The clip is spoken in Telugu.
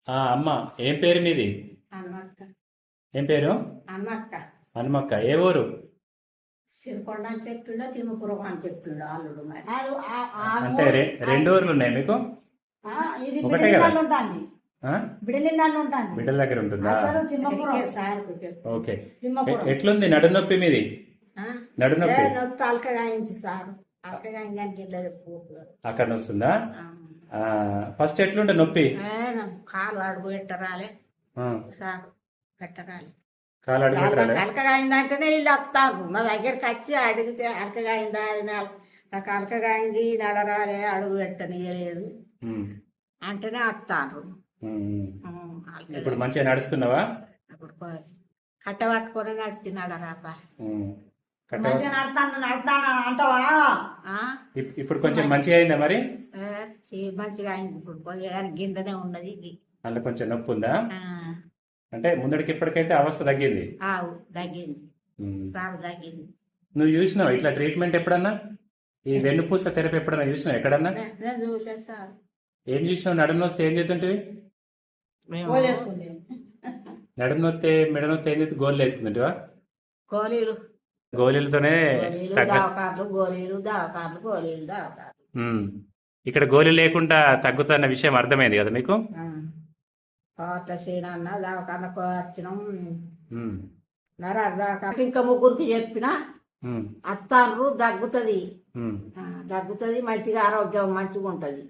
అమ్మ, ఏం పేరు మీది? హనుమక్క. ఏం పేరు? హనుమక్క. హనుమక్క. ఏ ఊరు? సిరికొండ అని చెప్పిండో తిమ్మపురం అని చెప్పిండో అల్లుడు మరి. అంటే రెండు ఊర్లు ఉన్నాయి మీకు? ఇది ఒకటే కదా? బిడలిల్లాలు ఉంటుంది. ఆ? బిడలిల్లాలు ఉంటుంది. బిడ్డల దగ్గర ఉంటుందా? అసలు తిమ్మపురం సార్ ఓకే. తిమ్మపురం. ఎట్లుంది నడు నొప్పి మీది? నడునొప్పి నొప్పి అల్కగా అయింది సార్. అల్కగా అయిందానికి అక్కడ వస్తుందా? ఫస్ట్ ఎట్లుండే నొప్పి? కాలు అడుగు పెట్టరాలే సార్, పెట్టరాలి. కాలు అడుగు పెట్టరాలే. అలకగా అయిందంటేనే వీళ్ళు వస్తారు మా దగ్గరికి వచ్చి అడిగితే అలకగా అయిందా, నాకు అలకగా అయింది నడరాలే, అడుగు పెట్టనియలేదు అంటేనే వస్తారు. ఇప్పుడు మంచిగా నడుస్తున్నావా? ఇప్పుడు కట్ట పట్టుకొని నడుస్తున్నాడు రాపా. ఇప్పుడు కొంచెం మంచిగా అయిందా మరి? మంచిగా అయింది. ఇప్పుడు కొంచెం గిండనే ఉన్నది. అందులో కొంచెం నొప్పి ఉందా? అంటే ముందడికి ఇప్పటికైతే అవస్థ తగ్గింది. తగ్గింది సార్, తగ్గింది. నువ్వు చూసినావు ఇట్లా ట్రీట్మెంట్ ఎప్పుడన్నా? ఈ వెన్నుపూస థెరపీ ఎప్పుడన్నా చూసినావు ఎక్కడన్నా? చూడలేదు సార్. ఏం చూసినావు? నడుము నొస్తే ఏం చేస్తుంటివి? నడుము నొస్తే మెడ నొస్తే ఏం చేస్తే గోళ్ళు వేసుకుంటుంటివా? గోళీలు గోళీలతోనే గోళీలు దావకాలు గోళీలు దావకాలు. ఇక్కడ గోళీ లేకుండా తగ్గుతున్న విషయం అర్థమైంది కదా మీకు? కోట్ల శ్రీనన్న దావకాలకు వచ్చినాం. ఇంకా ముగ్గురికి చెప్పిన అత్తారు దగ్గుతుంది, దగ్గుతుంది, మంచిగా ఆరోగ్యం మంచిగా ఉంటది.